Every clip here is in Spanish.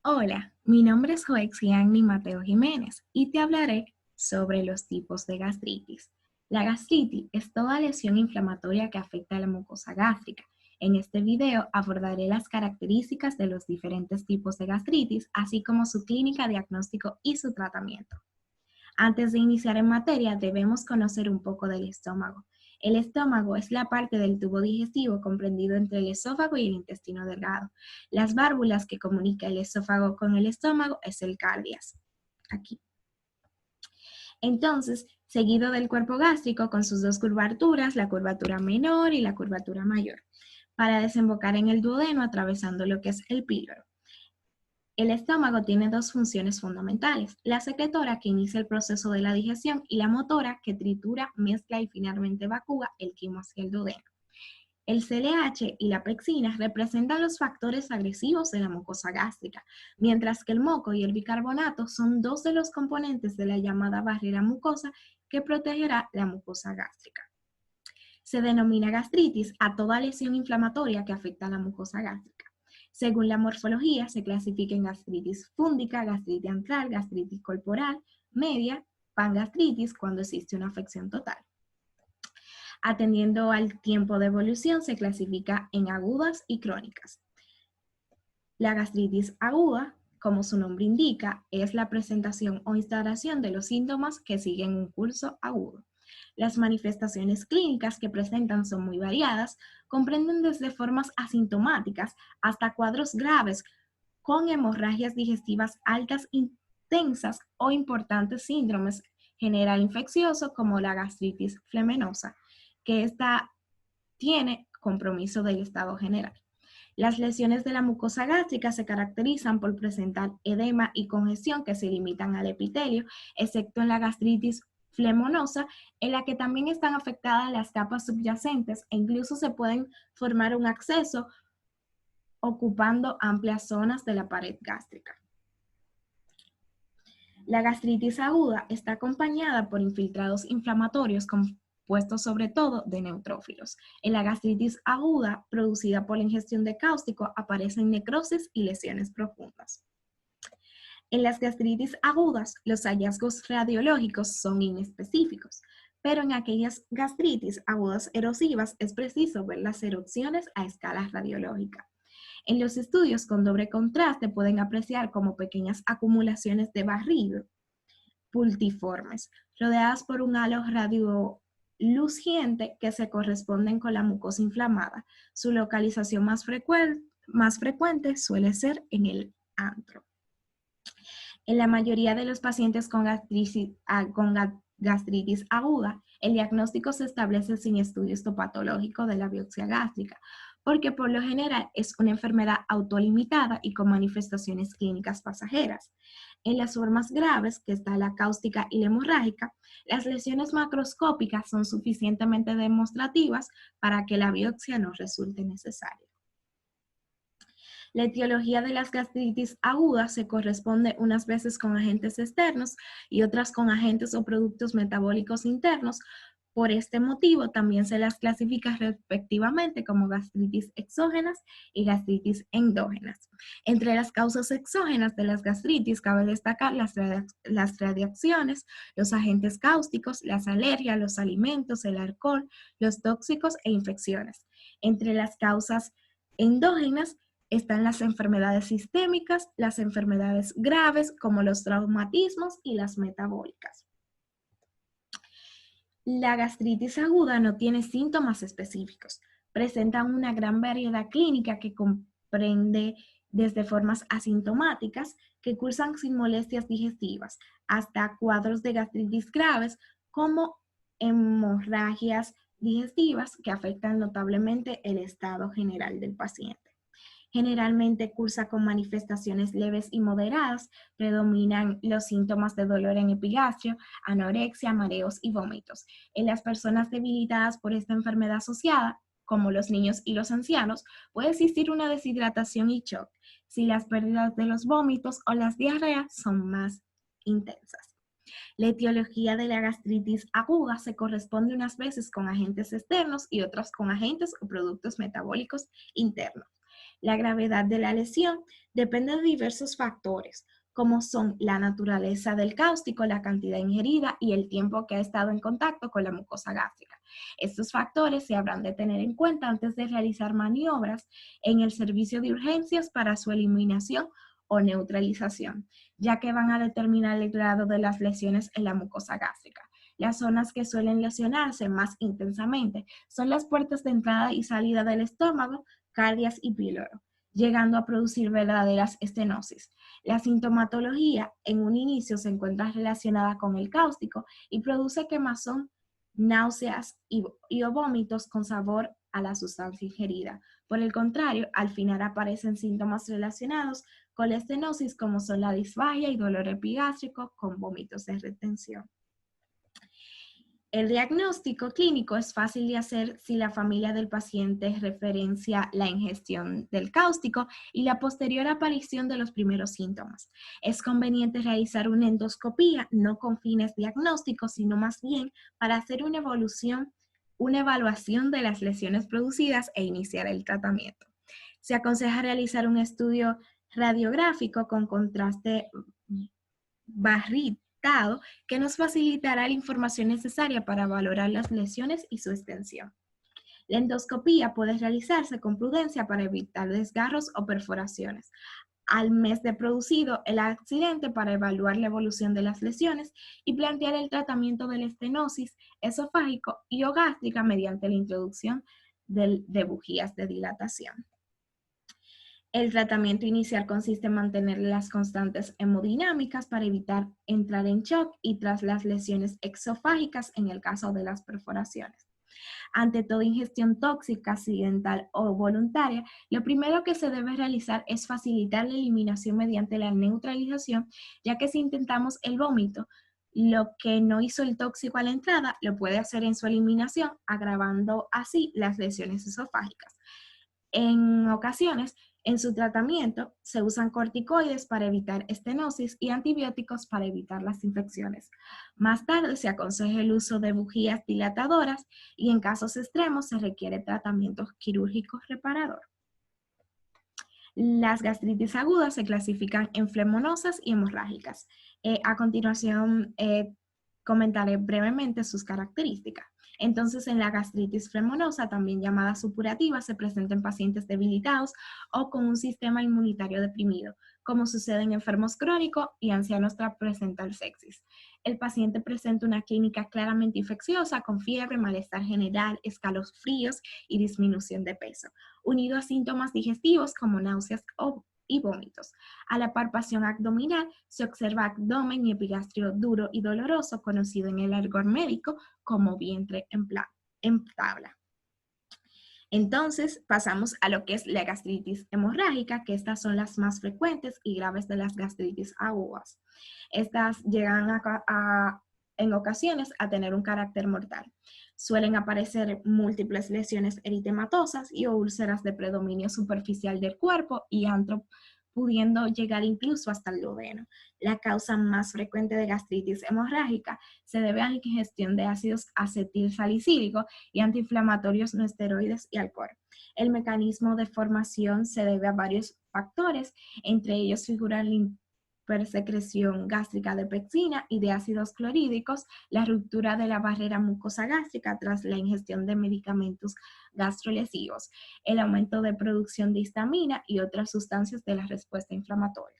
Hola, mi nombre es Joexiani Mateo Jiménez y te hablaré sobre los tipos de gastritis. La gastritis es toda lesión inflamatoria que afecta a la mucosa gástrica. En este video abordaré las características de los diferentes tipos de gastritis, así como su clínica, diagnóstico y su tratamiento. Antes de iniciar en materia, debemos conocer un poco del estómago. El estómago es la parte del tubo digestivo comprendido entre el esófago y el intestino delgado. Las válvulas que comunican el esófago con el estómago es el cardias. Aquí. Entonces, seguido del cuerpo gástrico con sus dos curvaturas, la curvatura menor y la curvatura mayor, para desembocar en el duodeno atravesando lo que es el píloro. El estómago tiene dos funciones fundamentales: la secretora, que inicia el proceso de la digestión, y la motora, que tritura, mezcla y finalmente evacúa el quimo hacia el duodeno. El CLH y la pexina representan los factores agresivos de la mucosa gástrica, mientras que el moco y el bicarbonato son dos de los componentes de la llamada barrera mucosa que protegerá la mucosa gástrica. Se denomina gastritis a toda lesión inflamatoria que afecta a la mucosa gástrica. Según la morfología, se clasifica en gastritis fúngica, gastritis antral, gastritis corporal, media, pangastritis cuando existe una afección total. Atendiendo al tiempo de evolución, se clasifica en agudas y crónicas. La gastritis aguda, como su nombre indica, es la presentación o instalación de los síntomas que siguen un curso agudo. Las manifestaciones clínicas que presentan son muy variadas, comprenden desde formas asintomáticas hasta cuadros graves con hemorragias digestivas altas intensas o importantes síndromes general infeccioso como la gastritis flemenosa, que esta tiene compromiso del estado general. Las lesiones de la mucosa gástrica se caracterizan por presentar edema y congestión que se limitan al epitelio, excepto en la gastritis flemonosa, en la que también están afectadas las capas subyacentes e incluso se pueden formar un absceso ocupando amplias zonas de la pared gástrica. La gastritis aguda está acompañada por infiltrados inflamatorios compuestos sobre todo de neutrófilos. En la gastritis aguda producida por la ingestión de cáustico aparecen necrosis y lesiones profundas. En las gastritis agudas, los hallazgos radiológicos son inespecíficos, pero en aquellas gastritis agudas erosivas es preciso ver las erupciones a escala radiológica. En los estudios con doble contraste pueden apreciar como pequeñas acumulaciones de barrido pultiformes, rodeadas por un halo radioluciente que se corresponden con la mucosa inflamada. Su localización más frecuente suele ser en el antro. En la mayoría de los pacientes con gastritis aguda, el diagnóstico se establece sin estudio histopatológico de la biopsia gástrica, porque por lo general es una enfermedad autolimitada y con manifestaciones clínicas pasajeras. En las formas graves, que está la cáustica y la hemorrágica, las lesiones macroscópicas son suficientemente demostrativas para que la biopsia no resulte necesaria. La etiología de las gastritis agudas se corresponde unas veces con agentes externos y otras con agentes o productos metabólicos internos. Por este motivo, también se las clasifica respectivamente como gastritis exógenas y gastritis endógenas. Entre las causas exógenas de las gastritis cabe destacar las radiaciones, los agentes cáusticos, las alergias, los alimentos, el alcohol, los tóxicos e infecciones. Entre las causas endógenas están las enfermedades sistémicas, las enfermedades graves como los traumatismos y las metabólicas. La gastritis aguda no tiene síntomas específicos. Presenta una gran variedad clínica que comprende desde formas asintomáticas que cursan sin molestias digestivas hasta cuadros de gastritis graves como hemorragias digestivas que afectan notablemente el estado general del paciente. Generalmente cursa con manifestaciones leves y moderadas, predominan los síntomas de dolor en epigastrio, anorexia, mareos y vómitos. En las personas debilitadas por esta enfermedad asociada, como los niños y los ancianos, puede existir una deshidratación y shock si las pérdidas de los vómitos o las diarreas son más intensas. La etiología de la gastritis aguda se corresponde unas veces con agentes externos y otras con agentes o productos metabólicos internos. La gravedad de la lesión depende de diversos factores, como son la naturaleza del cáustico, la cantidad ingerida y el tiempo que ha estado en contacto con la mucosa gástrica. Estos factores se habrán de tener en cuenta antes de realizar maniobras en el servicio de urgencias para su eliminación o neutralización, ya que van a determinar el grado de las lesiones en la mucosa gástrica. Las zonas que suelen lesionarse más intensamente son las puertas de entrada y salida del estómago, cardias y píloro, llegando a producir verdaderas estenosis. La sintomatología en un inicio se encuentra relacionada con el cáustico y produce quemazón, náuseas y o vómitos con sabor a la sustancia ingerida. Por el contrario, al final aparecen síntomas relacionados con la estenosis como son la disfagia y dolor epigástrico con vómitos de retención. El diagnóstico clínico es fácil de hacer si la familia del paciente referencia la ingestión del cáustico y la posterior aparición de los primeros síntomas. Es conveniente realizar una endoscopía, no con fines diagnósticos, sino más bien para hacer una evaluación de las lesiones producidas e iniciar el tratamiento. Se aconseja realizar un estudio radiográfico con contraste barril que nos facilitará la información necesaria para valorar las lesiones y su extensión. La endoscopía puede realizarse con prudencia para evitar desgarros o perforaciones. Al mes de producido el accidente para evaluar la evolución de las lesiones y plantear el tratamiento de la estenosis esofágico y o gástrica mediante la introducción de bujías de dilatación. El tratamiento inicial consiste en mantener las constantes hemodinámicas para evitar entrar en shock y tras las lesiones exofágicas en el caso de las perforaciones. Ante toda ingestión tóxica, accidental o voluntaria, lo primero que se debe realizar es facilitar la eliminación mediante la neutralización, ya que si intentamos el vómito, lo que no hizo el tóxico a la entrada, lo puede hacer en su eliminación, agravando así las lesiones esofágicas. En ocasiones, en su tratamiento, se usan corticoides para evitar estenosis y antibióticos para evitar las infecciones. Más tarde se aconseja el uso de bujías dilatadoras y en casos extremos se requiere tratamiento quirúrgico reparador. Las gastritis agudas se clasifican en flemonosas y hemorrágicas. A continuación, comentaré brevemente sus características. Entonces, en la gastritis flemonosa, también llamada supurativa, se presenta en pacientes debilitados o con un sistema inmunitario deprimido, como sucede en enfermos crónicos y ancianos tras presentar sepsis. El paciente presenta una clínica claramente infecciosa con fiebre, malestar general, escalofríos y disminución de peso, unido a síntomas digestivos como náuseas y vómitos. A la palpación abdominal se observa abdomen y epigastrio duro y doloroso, conocido en el argot médico como vientre en tabla. Entonces pasamos a lo que es la gastritis hemorrágica, que estas son las más frecuentes y graves de las gastritis agudas. Estas llegan en ocasiones a tener un carácter mortal. Suelen aparecer múltiples lesiones eritematosas y úlceras de predominio superficial del cuerpo y antro, pudiendo llegar incluso hasta el duodeno. La causa más frecuente de gastritis hemorrágica se debe a la ingestión de ácidos acetilsalicílicos y antiinflamatorios no esteroides y alcohol. El mecanismo de formación se debe a varios factores, entre ellos figuran la hipersecreción gástrica de pectina y de ácidos clorhídricos, la ruptura de la barrera mucosa gástrica tras la ingestión de medicamentos gastrolesivos, el aumento de producción de histamina y otras sustancias de la respuesta inflamatoria.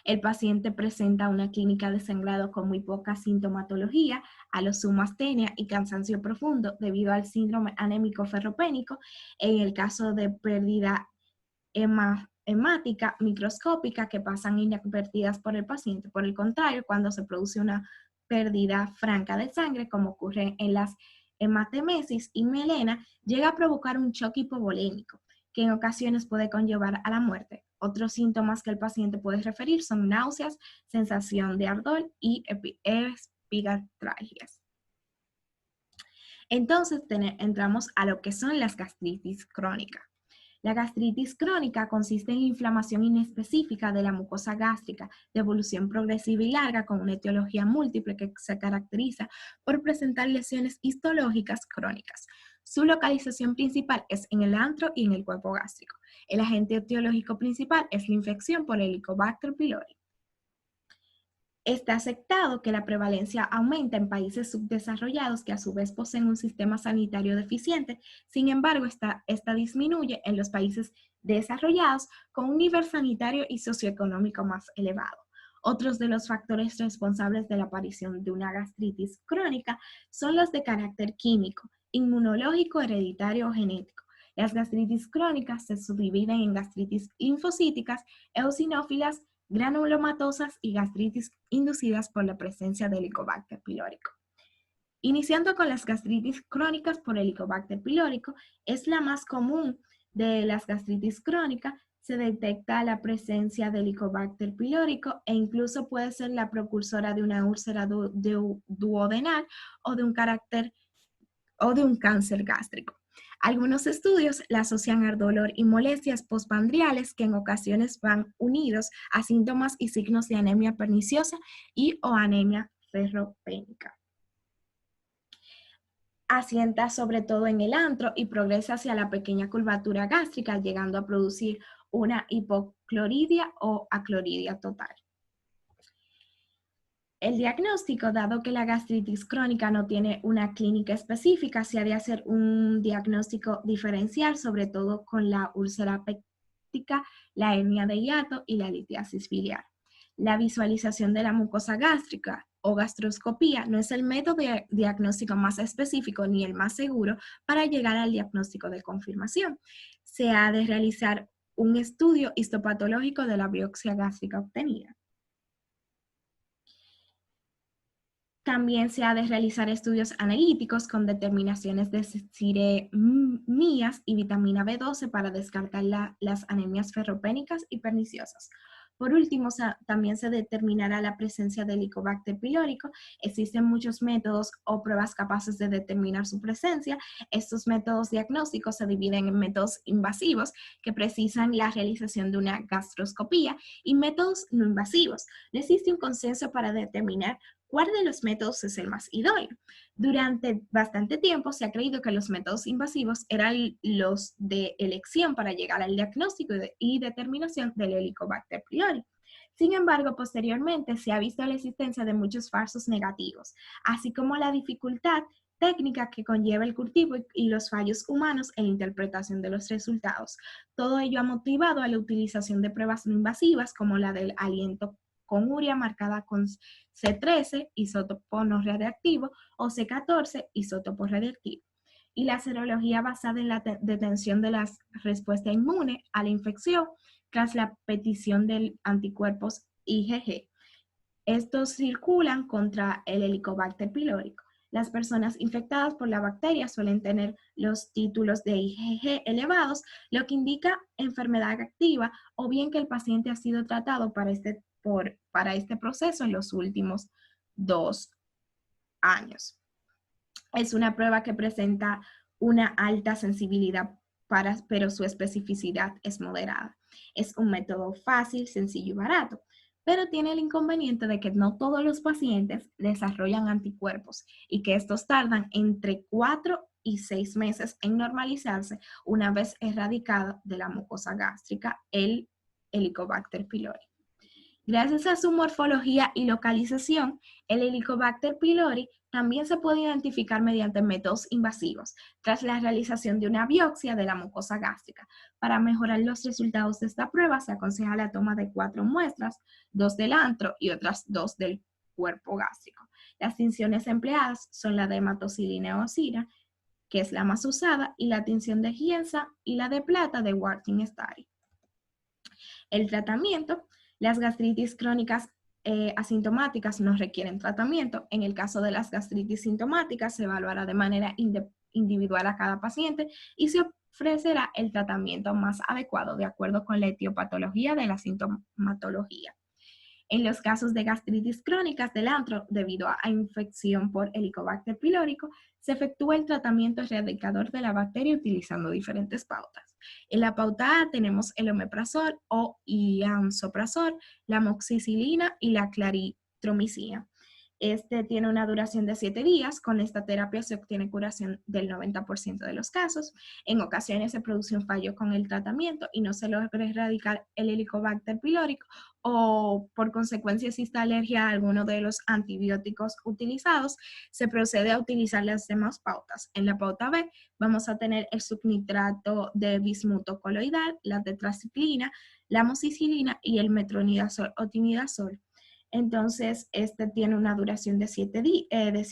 El paciente presenta una clínica de sangrado con muy poca sintomatología, a lo sumo astenia y cansancio profundo debido al síndrome anémico ferropénico. En el caso de pérdida hemática microscópica que pasan inadvertidas por el paciente. Por el contrario, cuando se produce una pérdida franca de sangre, como ocurre en las hematemesis y melena, llega a provocar un shock hipovolémico, que en ocasiones puede conllevar a la muerte. Otros síntomas que el paciente puede referir son náuseas, sensación de ardor y epigastralgias. Entonces entramos a lo que son las gastritis crónicas. La gastritis crónica consiste en la inflamación inespecífica de la mucosa gástrica de evolución progresiva y larga con una etiología múltiple que se caracteriza por presentar lesiones histológicas crónicas. Su localización principal es en el antro y en el cuerpo gástrico. El agente etiológico principal es la infección por Helicobacter pylori. Está aceptado que la prevalencia aumenta en países subdesarrollados que a su vez poseen un sistema sanitario deficiente. Sin embargo, esta disminuye en los países desarrollados con un nivel sanitario y socioeconómico más elevado. Otros de los factores responsables de la aparición de una gastritis crónica son los de carácter químico, inmunológico, hereditario o genético. Las gastritis crónicas se subdividen en gastritis linfocíticas, eosinófilas, granulomatosas y gastritis inducidas por la presencia de Helicobacter pylórico. Iniciando con las gastritis crónicas por Helicobacter pylórico, es la más común de las gastritis crónicas. Se detecta la presencia de Helicobacter pylórico e incluso puede ser la precursora de una úlcera duodenal o de un cáncer gástrico. Algunos estudios la asocian al dolor y molestias postprandiales que en ocasiones van unidos a síntomas y signos de anemia perniciosa y o anemia ferropénica. Asienta sobre todo en el antro y progresa hacia la pequeña curvatura gástrica, llegando a producir una hipocloridia o acloridia total. El diagnóstico, dado que la gastritis crónica no tiene una clínica específica, se ha de hacer un diagnóstico diferencial, sobre todo con la úlcera péptica, la hernia de hiato y la litiasis biliar. La visualización de la mucosa gástrica o gastroscopía no es el método de diagnóstico más específico ni el más seguro para llegar al diagnóstico de confirmación. Se ha de realizar un estudio histopatológico de la biopsia gástrica obtenida. También se ha de realizar estudios analíticos con determinaciones de ciremías y vitamina B12 para descartar las anemias ferropénicas y perniciosas. Por último, también se determinará la presencia de Helicobacter pylórico. Existen muchos métodos o pruebas capaces de determinar su presencia. Estos métodos diagnósticos se dividen en métodos invasivos que precisan la realización de una gastroscopía y métodos no invasivos. No existe un consenso para determinar cuál de los métodos es el más idóneo. Durante bastante tiempo se ha creído que los métodos invasivos eran los de elección para llegar al diagnóstico y determinación del Helicobacter pylori. Sin embargo, posteriormente se ha visto la existencia de muchos falsos negativos, así como la dificultad técnica que conlleva el cultivo y los fallos humanos en la interpretación de los resultados. Todo ello ha motivado a la utilización de pruebas no invasivas como la del aliento con urea marcada con C13, isótopo no radiactivo, o C14, isótopo radiactivo. Y la serología basada en la detención de la respuesta inmune a la infección tras la petición de anticuerpos IgG. Estos circulan contra el Helicobacter pylórico. Las personas infectadas por la bacteria suelen tener los títulos de IgG elevados, lo que indica enfermedad activa o bien que el paciente ha sido tratado para este proceso en los últimos 2 años. Es una prueba que presenta una alta sensibilidad, pero su especificidad es moderada. Es un método fácil, sencillo y barato, pero tiene el inconveniente de que no todos los pacientes desarrollan anticuerpos y que estos tardan entre 4 y 6 meses en normalizarse una vez erradicada de la mucosa gástrica el Helicobacter pylori. Gracias a su morfología y localización, el Helicobacter pylori también se puede identificar mediante métodos invasivos, tras la realización de una biopsia de la mucosa gástrica. Para mejorar los resultados de esta prueba, se aconseja la toma de 4 muestras, 2 del antro y otras 2 del cuerpo gástrico. Las tinciones empleadas son la de hematocilina eosina, que es la más usada, y la tinción de Gienza y la de plata de Wartin Study. El tratamiento. Las gastritis crónicas asintomáticas no requieren tratamiento. En el caso de las gastritis sintomáticas, se evaluará de manera individual a cada paciente y se ofrecerá el tratamiento más adecuado de acuerdo con la etiopatología de la sintomatología. En los casos de gastritis crónicas del antro, debido a infección por Helicobacter pylórico, se efectúa el tratamiento erradicador de la bacteria utilizando diferentes pautas. En la pauta A tenemos el omeprazol o iansoprazol, la amoxicilina y la claritromicina. Este tiene una duración de 7 días. Con esta terapia se obtiene curación del 90% de los casos. En ocasiones se produce un fallo con el tratamiento y no se logra erradicar el Helicobacter pylori o por consecuencia existe alergia a alguno de los antibióticos utilizados, se procede a utilizar las demás pautas. En la pauta B vamos a tener el subnitrato de bismuto coloidal, la tetraciclina, la amoxicilina y el metronidazol o timidazol. Entonces, este tiene una duración de 7 días,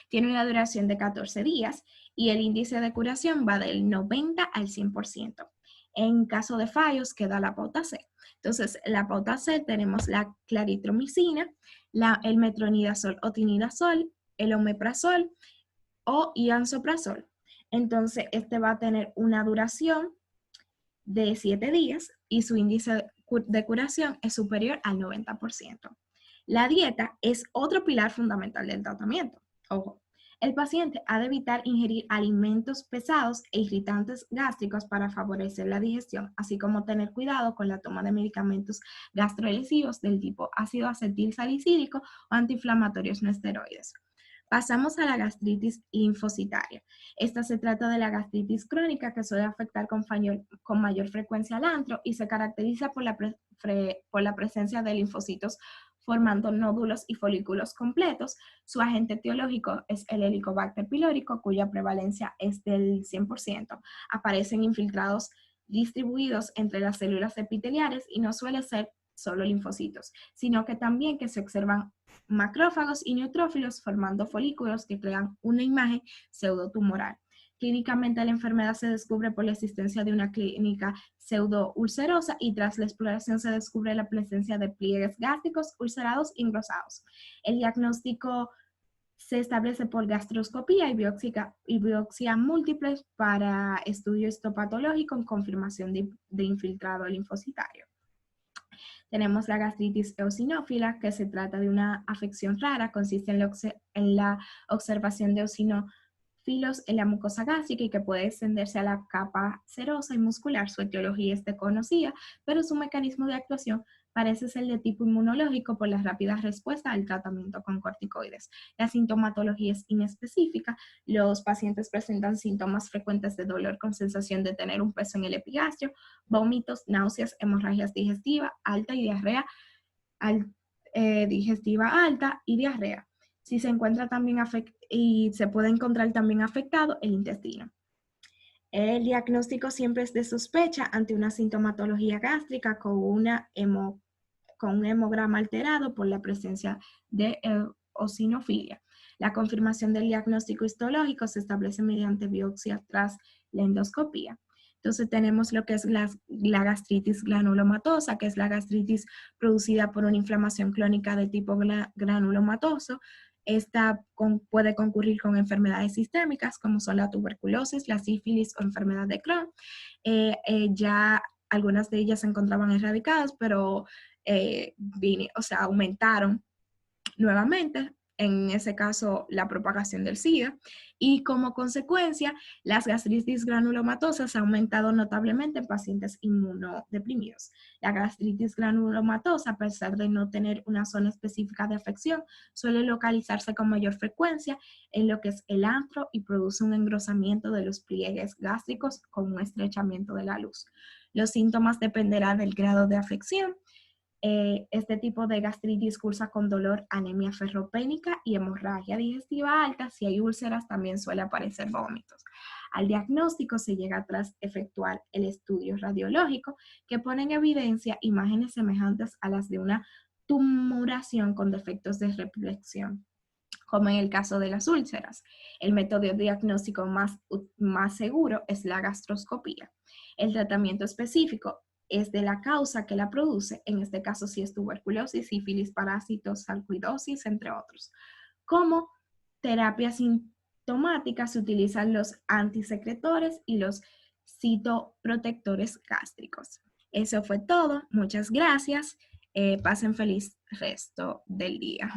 tiene una duración de 14 días y el índice de curación va del 90 al 100%. En caso de fallos, queda la pauta C. Entonces, la pauta C tenemos la claritromicina, el metronidazol o tinidazol, el omeprazol o iansoprazol. Entonces, este va a tener una duración de 7 días y su índice de curación es superior al 90%. La dieta es otro pilar fundamental del tratamiento. Ojo, el paciente ha de evitar ingerir alimentos pesados e irritantes gástricos para favorecer la digestión, así como tener cuidado con la toma de medicamentos gastroesivos del tipo ácido acetil salicílico o antiinflamatorios no esteroides. Pasamos a la gastritis linfocitaria. Esta se trata de la gastritis crónica que suele afectar con mayor frecuencia al antro y se caracteriza por la presencia de linfocitos formando nódulos y folículos completos. Su agente etiológico es el Helicobacter pylori, cuya prevalencia es del 100%. Aparecen infiltrados distribuidos entre las células epiteliales y no suele ser solo linfocitos, sino que también que se observan macrófagos y neutrófilos formando folículos que crean una imagen pseudotumoral. Clínicamente la enfermedad se descubre por la existencia de una clínica pseudoulcerosa y tras la exploración se descubre la presencia de pliegues gástricos ulcerados y engrosados. El diagnóstico se establece por gastroscopía y biopsia múltiple para estudio histopatológico en confirmación de infiltrado linfocitario. Tenemos la gastritis eosinófila, que se trata de una afección rara, consiste en la observación de eosinófilos en la mucosa gástrica y que puede extenderse a la capa serosa y muscular. Su etiología es desconocida, pero su mecanismo de actuación parece ser de tipo inmunológico por la rápida respuesta al tratamiento con corticoides. La sintomatología es inespecífica. Los pacientes presentan síntomas frecuentes de dolor con sensación de tener un peso en el epigastrio, vómitos, náuseas, hemorragias digestivas, alta y diarrea, digestiva alta y diarrea. Si se encuentra también y se puede encontrar también afectado el intestino. El diagnóstico siempre es de sospecha ante una sintomatología gástrica con un hemograma alterado por la presencia de eosinofilia. La confirmación del diagnóstico histológico se establece mediante biopsia tras la endoscopía. Entonces tenemos lo que es la gastritis granulomatosa, que es la gastritis producida por una inflamación crónica de tipo granulomatoso. Esta puede concurrir con enfermedades sistémicas como son la tuberculosis, la sífilis o enfermedad de Crohn. Ya algunas de ellas se encontraban erradicadas, pero aumentaron nuevamente, en ese caso la propagación del SIDA, y como consecuencia las gastritis granulomatosas han aumentado notablemente en pacientes inmunodeprimidos. La gastritis granulomatosa, a pesar de no tener una zona específica de afección, suele localizarse con mayor frecuencia en lo que es el antro y produce un engrosamiento de los pliegues gástricos con un estrechamiento de la luz. Los síntomas dependerán del grado de afección. Este tipo de gastritis cursa con dolor, anemia ferropénica y hemorragia digestiva alta. Si hay úlceras, también suele aparecer vómitos. Al diagnóstico se llega tras efectuar el estudio radiológico que pone en evidencia imágenes semejantes a las de una tumoración con defectos de reflexión, como en el caso de las úlceras. El método diagnóstico más seguro es la gastroscopía. El tratamiento específico es de la causa que la produce, en este caso si es tuberculosis, sífilis, parásitos, sarcoidosis, entre otros. Como terapia sintomática se utilizan los antisecretores y los citoprotectores gástricos. Eso fue todo. Muchas gracias. Pasen feliz resto del día.